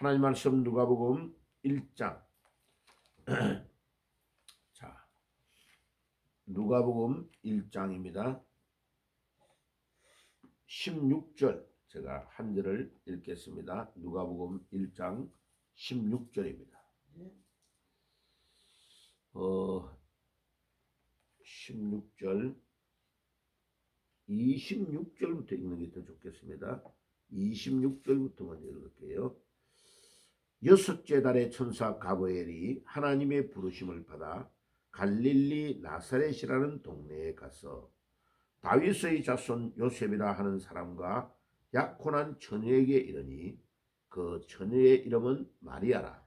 하나님 말씀 누가복음 1장. 자, 누가복음 1장입니다. 16절 제가 한 절을 읽겠습니다. 누가복음 1장 16절입니다. 16절 26절부터 읽는 게 더 좋겠습니다. 26절부터 먼저 읽을게요. 여섯째 달에 천사 가브리엘이 하나님의 부르심을 받아 갈릴리 나사렛이라는 동네에 가서 다윗의 자손 요셉이라 하는 사람과 약혼한 처녀에게 이르니 그 처녀의 이름은 마리아라.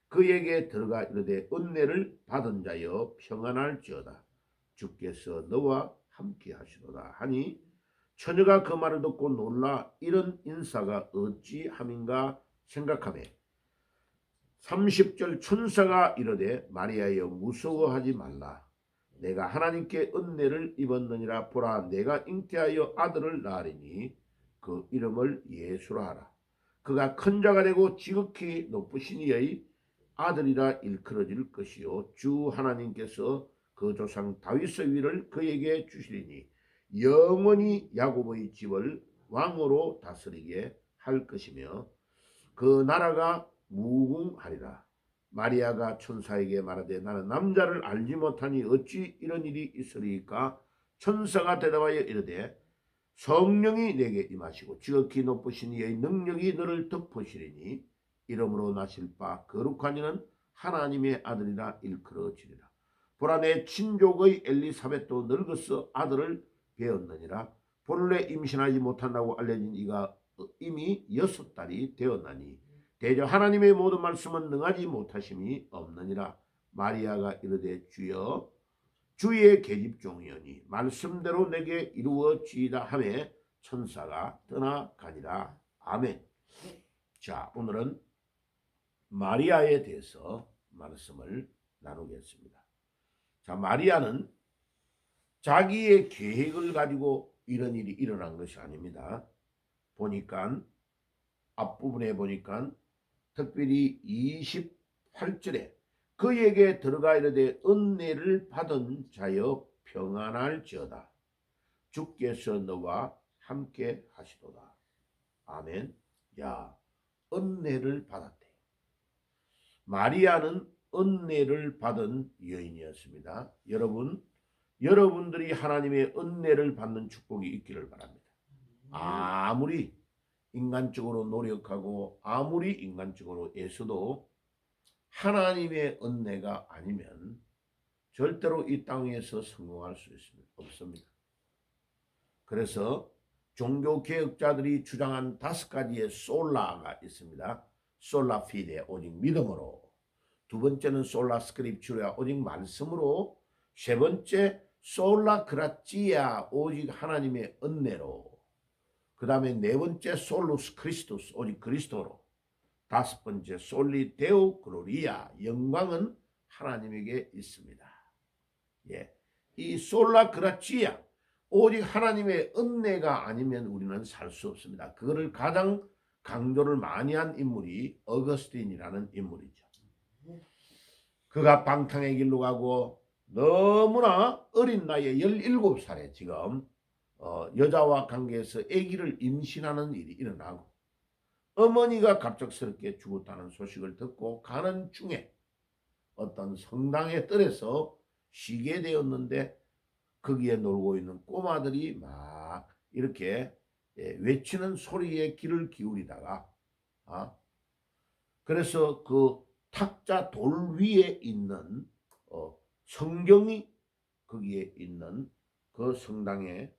그에게 들어가 이르되 은혜를 받은 자여 평안할지어다. 주께서 너와 함께 하시도다 하니 처녀가 그 말을 듣고 놀라 이런 인사가 어찌함인가 생각하며 30절 천사가 이르되 마리아여 무서워하지 말라. 내가 하나님께 은혜를 입었느니라. 보라 내가 잉태하여 아들을 낳으리니 그 이름을 예수라 하라. 그가 큰 자가 되고 지극히 높으신 이의 아들이라 일컬어질 것이요 주 하나님께서 그 조상 다윗의 위를 그에게 주시리니 영원히 야곱의 집을 왕으로 다스리게 할 것이며 그 나라가 무궁하리라. 마리아가 천사에게 말하되 나는 남자를 알지 못하니 어찌 이런 일이 있으리까? 천사가 대답하여 이르되 성령이 내게 임하시고 지극히 높으신 이의 능력이 너를 덮으시리니 이름으로 나실 바 거룩한 이는 하나님의 아들이라 일컬어지리라. 보라 내 친족의 엘리사벳도 늙어서 아들을 배었느니라. 본래 임신하지 못한다고 알려진 이가 이미 6달이 되었나니 대저 하나님의 모든 말씀은 능하지 못하심이 없느니라. 마리아가 이르되 주여 주의 계집종이오니 말씀대로 내게 이루어지이다 하매 천사가 떠나가니라. 아멘. 자, 오늘은 마리아에 대해서 말씀을 나누겠습니다. 자, 마리아는 자기의 계획을 가지고 이런 일이 일어난 것이 아닙니다. 보니까 앞부분에 보니까 특별히 28절에 그에게 들어가 이르되 은혜를 받은 자여 평안할지어다. 주께서 너와 함께 하시도다. 아멘. 야, 은혜를 받았대. 마리아는 은혜를 받은 여인이었습니다. 여러분들이 하나님의 은혜를 받는 축복이 있기를 바랍니다. 아무리 인간적으로 노력하고 아무리 인간적으로 애써도 하나님의 은혜가 아니면 절대로 이 땅에서 성공할 수 없습니다. 그래서 종교개혁자들이 주장한 5가지의 솔라가 있습니다. 솔라 피데 오직 믿음으로, 두 번째는 솔라 스크립추라 오직 말씀으로, 세 번째 솔라 그라치아 오직 하나님의 은혜로, 그 다음에 네 번째 솔루스 크리스토스 오직 그리스도로, 다섯 번째 솔리 데오 글로리아 영광은 하나님에게 있습니다. 예, 이 솔라 그라치아 오직 하나님의 은혜가 아니면 우리는 살 수 없습니다. 그거를 가장 강조를 많이 한 인물이 어거스틴이라는 인물이죠. 그가 방탕의 길로 가고 너무나 어린 나이에 17살에 지금 여자와 관계해서 아기를 임신하는 일이 일어나고 어머니가 갑작스럽게 죽었다는 소식을 듣고 가는 중에 어떤 성당의 뜰에서 쉬게 되었는데 거기에 놀고 있는 꼬마들이 막 이렇게 외치는 소리에 귀를 기울이다가 그래서 그 탁자 돌 위에 있는 성경이 거기에 있는 그 성당에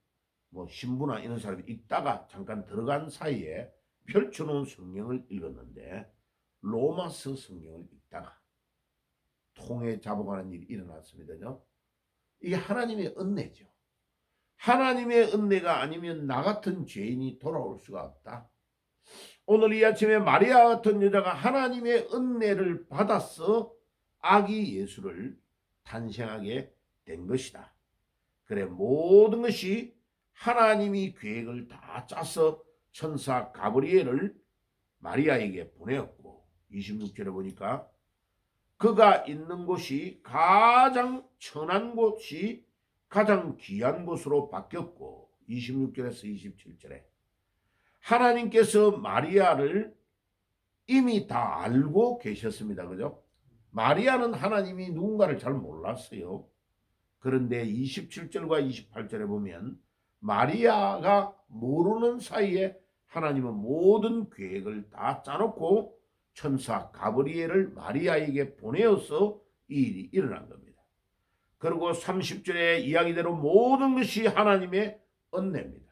뭐 신부나 이런 사람이 읽다가 잠깐 들어간 사이에 펼쳐놓은 성경을 읽었는데 로마서 성경을 읽다가 통에 잡아가는 일이 일어났습니다. 이게 하나님의 은혜죠. 하나님의 은혜가 아니면 나 같은 죄인이 돌아올 수가 없다. 오늘 이 아침에 마리아 같은 여자가 하나님의 은혜를 받아서 아기 예수를 탄생하게 된 것이다. 그래 모든 것이 하나님이 계획을 다 짜서 천사 가브리엘을 마리아에게 보내었고 26절에 보니까 그가 있는 곳이 가장 천한 곳이 가장 귀한 곳으로 바뀌었고 26절에서 27절에 하나님께서 마리아를 이미 다 알고 계셨습니다. 그죠? 마리아는 하나님이 누군가를 잘 몰랐어요. 그런데 27절과 28절에 보면 마리아가 모르는 사이에 하나님은 모든 계획을 다 짜놓고 천사 가브리엘을 마리아에게 보내어서 이 일이 일어난 겁니다. 그리고 30절의 이야기대로 모든 것이 하나님의 은혜입니다.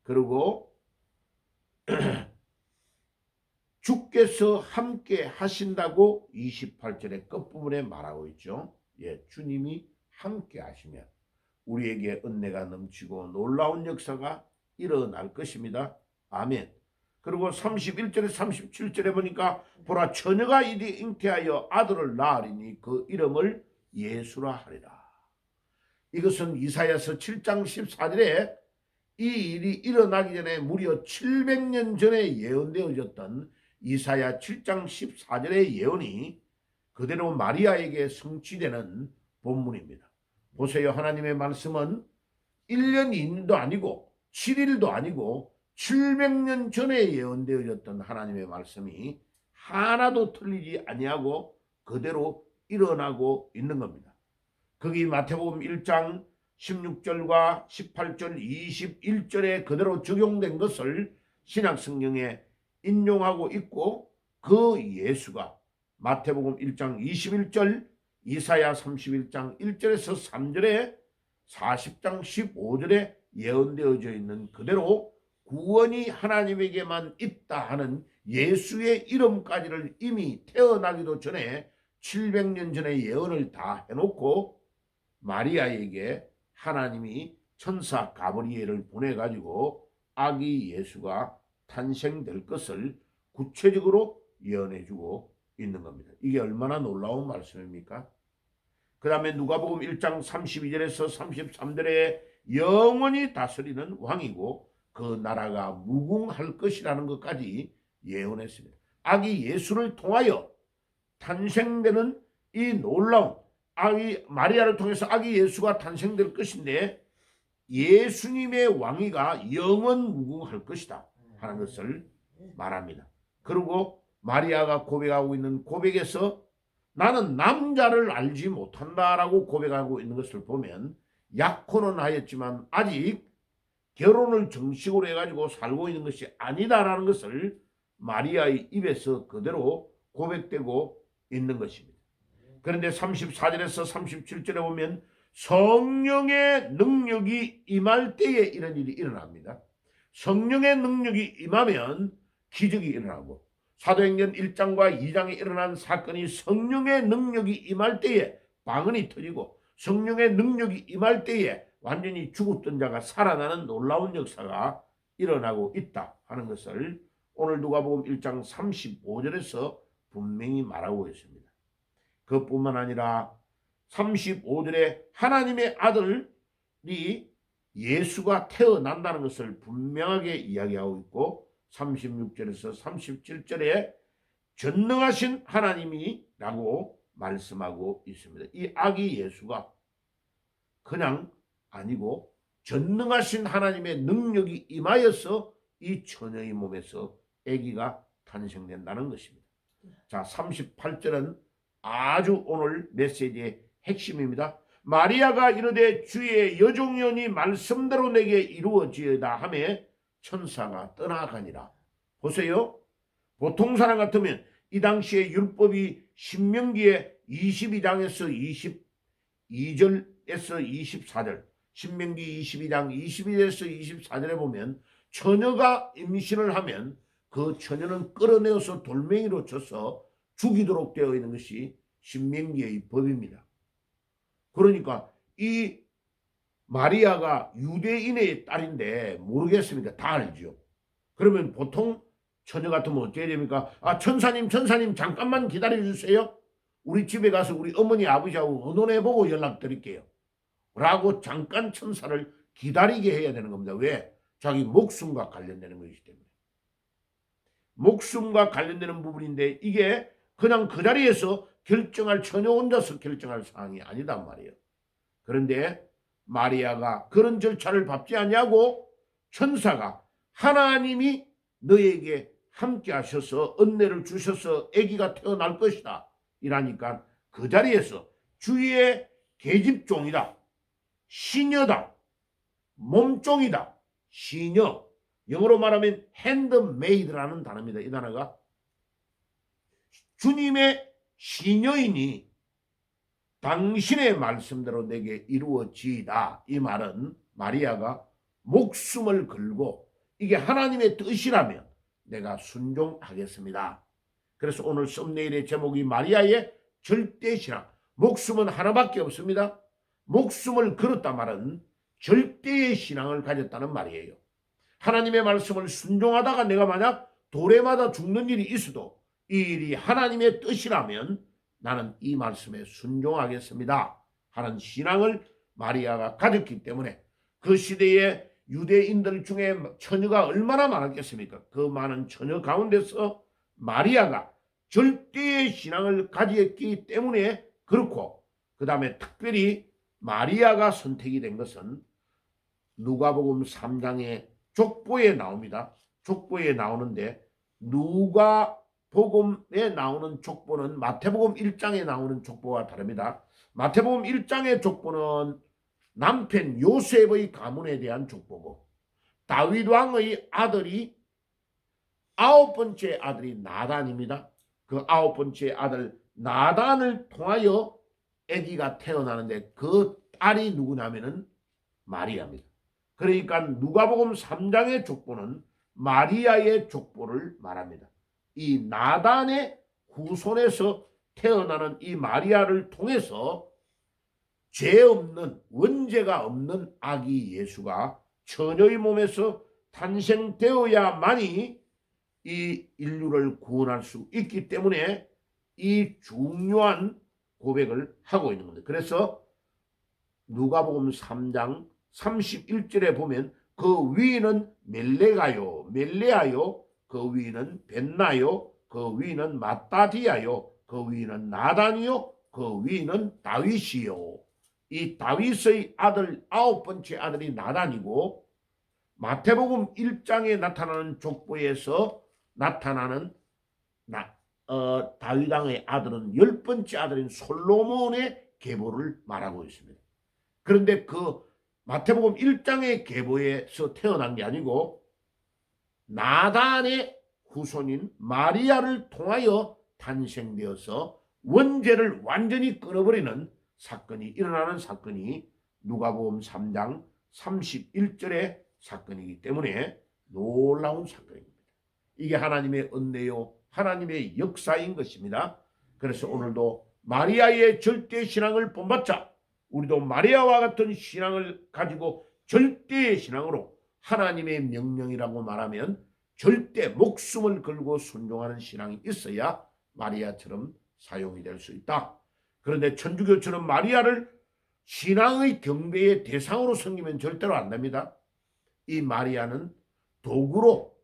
그리고 주께서 함께 하신다고 28절의 끝부분에 말하고 있죠. 예, 주님이 함께 하시면 우리에게 은혜가 넘치고 놀라운 역사가 일어날 것입니다. 아멘. 그리고 31절에 37절에 보니까 보라 처녀가 이리 잉태하여 아들을 낳으리니 그 이름을 예수라 하리라. 이것은 이사야서 7장 14절에 이 일이 일어나기 전에 무려 700년 전에 예언되어졌던 이사야 7장 14절의 예언이 그대로 마리아에게 성취되는 본문입니다. 보세요. 하나님의 말씀은 1년 2년도 아니고 7일도 아니고 700년 전에 예언되어졌던 하나님의 말씀이 하나도 틀리지 아니하고 그대로 일어나고 있는 겁니다. 거기 마태복음 1장 16절과 18절 21절에 그대로 적용된 것을 신약성경에 인용하고 있고 그 예수가 마태복음 1장 21절 이사야 31장 1절에서 3절에 40장 15절에 예언되어져 있는 그대로 구원이 하나님에게만 있다 하는 예수의 이름까지를 이미 태어나기도 전에 700년 전에 예언을 다 해놓고 마리아에게 하나님이 천사 가브리엘을 보내가지고 아기 예수가 탄생될 것을 구체적으로 예언해주고 있는 겁니다. 이게 얼마나 놀라운 말씀입니까? 그 다음에 누가복음 1장 32절에서 33절에 영원히 다스리는 왕이고 그 나라가 무궁할 것이라는 것까지 예언했습니다. 아기 예수를 통하여 탄생되는 이 놀라운 아기 마리아를 통해서 아기 예수가 탄생될 것인데 예수님의 왕위가 영원 무궁할 것이다 하는 것을 말합니다. 그리고 마리아가 고백하고 있는 고백에서 나는 남자를 알지 못한다라고 고백하고 있는 것을 보면 약혼은 하였지만 아직 결혼을 정식으로 해가지고 살고 있는 것이 아니다라는 것을 마리아의 입에서 그대로 고백되고 있는 것입니다. 그런데 34절에서 37절에 보면 성령의 능력이 임할 때에 이런 일이 일어납니다. 성령의 능력이 임하면 기적이 일어나고 사도행전 1장과 2장에 일어난 사건이 성령의 능력이 임할 때에 방언이 터지고 성령의 능력이 임할 때에 완전히 죽었던 자가 살아나는 놀라운 역사가 일어나고 있다 하는 것을 오늘 누가복음 1장 35절에서 분명히 말하고 있습니다. 그뿐만 아니라 35절에 하나님의 아들이 예수가 태어난다는 것을 분명하게 이야기하고 있고 36절에서 37절에 전능하신 하나님이라고 말씀하고 있습니다. 이 아기 예수가 그냥 아니고 전능하신 하나님의 능력이 임하여서 이 처녀의 몸에서 아기가 탄생된다는 것입니다. 자, 38절은 아주 오늘 메시지의 핵심입니다. 마리아가 이르되 주의 여종연이 말씀대로 내게 이루어지어다 하며 천사가 떠나가니라. 보세요. 보통 사람 같으면 이 당시에 율법이 신명기에 22장에서 22절에서 24절 신명기 22장 22절에서 24절에 보면 처녀가 임신을 하면 그 처녀는 끌어내어서 돌멩이로 쳐서 죽이도록 되어 있는 것이 신명기의 법입니다. 그러니까 이 마리아가 유대인의 딸인데 모르겠습니까? 다 알죠. 그러면 보통 처녀 같으면 어떻게 됩니까? 아, 천사님 잠깐만 기다려 주세요. 우리 집에 가서 우리 어머니 아버지하고 의논해보고 연락드릴게요. 라고 잠깐 천사를 기다리게 해야 되는 겁니다. 왜? 자기 목숨과 관련되는 것이기 때문에. 목숨과 관련되는 부분인데 이게 그냥 그 자리에서 결정할 처녀 혼자서 결정할 사항이 아니단 말이에요. 그런데 마리아가 그런 절차를 밟지 아니하고 천사가 하나님이 너에게 함께 하셔서 은혜를 주셔서 아기가 태어날 것이다 이라니까 그 자리에서 주의 계집종이다, 시녀다, 몸종이다, 시녀, 영어로 말하면 핸드메이드라는 단어입니다. 이 단어가 주님의 시녀이니 당신의 말씀대로 내게 이루어지이다. 이 말은 마리아가 목숨을 걸고 이게 하나님의 뜻이라면 내가 순종하겠습니다. 그래서 오늘 썸네일의 제목이 마리아의 절대신앙. 목숨은 하나밖에 없습니다. 목숨을 걸었다 말은 절대의 신앙을 가졌다는 말이에요. 하나님의 말씀을 순종하다가 내가 만약 돌에 맞아 죽는 일이 있어도 이 일이 하나님의 뜻이라면 나는 이 말씀에 순종하겠습니다 하는 신앙을 마리아가 가졌기 때문에 그 시대에 유대인들 중에 처녀가 얼마나 많았겠습니까? 그 많은 처녀 가운데서 마리아가 절대의 신앙을 가졌기 때문에 그렇고 그 다음에 특별히 마리아가 선택이 된 것은 누가복음 3장의 족보에 나옵니다. 족보에 나오는데 누가복음에 나오는 족보는 마태복음 1장에 나오는 족보와 다릅니다. 마태복음 1장의 족보는 남편 요셉의 가문에 대한 족보고 다윗 왕의 아들이 9번째 아들이 나단입니다. 그 9번째 아들 나단을 통하여 아기가 태어나는데 그 딸이 누구냐면은 마리아입니다. 그러니까 누가복음 3장의 족보는 마리아의 족보를 말합니다. 이 나단의 후손에서 태어나는 이 마리아를 통해서 죄 없는 원죄가 없는 아기 예수가 처녀의 몸에서 탄생되어야만이 이 인류를 구원할 수 있기 때문에 이 중요한 고백을 하고 있는 겁니다. 그래서 누가복음 3장 31절에 보면 그 위는 멜레가요, 멜레아요, 그 위는 벤나요, 그 위는 마따디아요, 그 위는 나단이요, 그 위는 다윗이요. 이 다윗의 아들 9번째 아들이 나단이고 마태복음 1장에 나타나는 족보에서 나타나는 다윗 왕의 아들은 10번째 아들인 솔로몬의 계보를 말하고 있습니다. 그런데 그 마태복음 1장의 계보에서 태어난 게 아니고 나단의 후손인 마리아를 통하여 탄생되어서 원죄를 완전히 끊어버리는 사건이 일어나는 사건이 누가복음 3장 31절의 사건이기 때문에 놀라운 사건입니다. 이게 하나님의 은혜요 하나님의 역사인 것입니다. 그래서 오늘도 마리아의 절대 신앙을 본받자 우리도 마리아와 같은 신앙을 가지고 절대의 신앙으로 하나님의 명령이라고 말하면 절대 목숨을 걸고 순종하는 신앙이 있어야 마리아처럼 사용이 될 수 있다. 그런데 천주교처럼 마리아를 신앙의 경배의 대상으로 섬기면 절대로 안 됩니다. 이 마리아는 도구로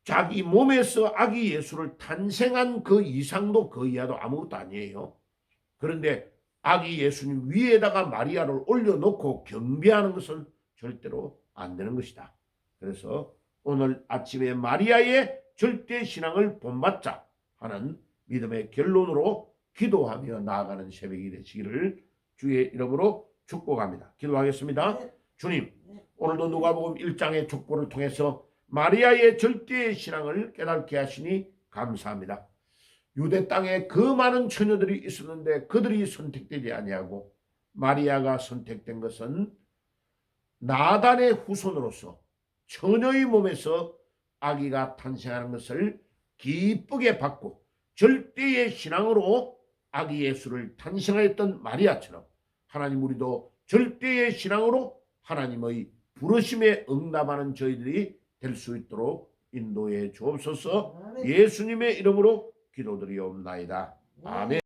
자기 몸에서 아기 예수를 탄생한 그 이상도 그 이하도 아무것도 아니에요. 그런데 아기 예수님 위에다가 마리아를 올려놓고 경배하는 것은 절대로 안 되는 것이다. 그래서 오늘 아침에 마리아의 절대 신앙을 본받자 하는 믿음의 결론으로 기도하며 나아가는 새벽이 되시기를 주의 이름으로 축복합니다. 기도하겠습니다. 주님, 오늘도 누가복음 1장의 족보를 통해서 마리아의 절대의 신앙을 깨닫게 하시니 감사합니다. 유대 땅에 그 많은 처녀들이 있었는데 그들이 선택되지 아니하고 마리아가 선택된 것은 나단의 후손으로서 처녀의 몸에서 아기가 탄생하는 것을 기쁘게 받고 절대의 신앙으로 아기 예수를 탄생하였던 마리아처럼 하나님 우리도 절대의 신앙으로 하나님의 부르심에 응답하는 저희들이 될 수 있도록 인도해 주옵소서. 예수님의 이름으로 기도드리옵나이다. 아멘.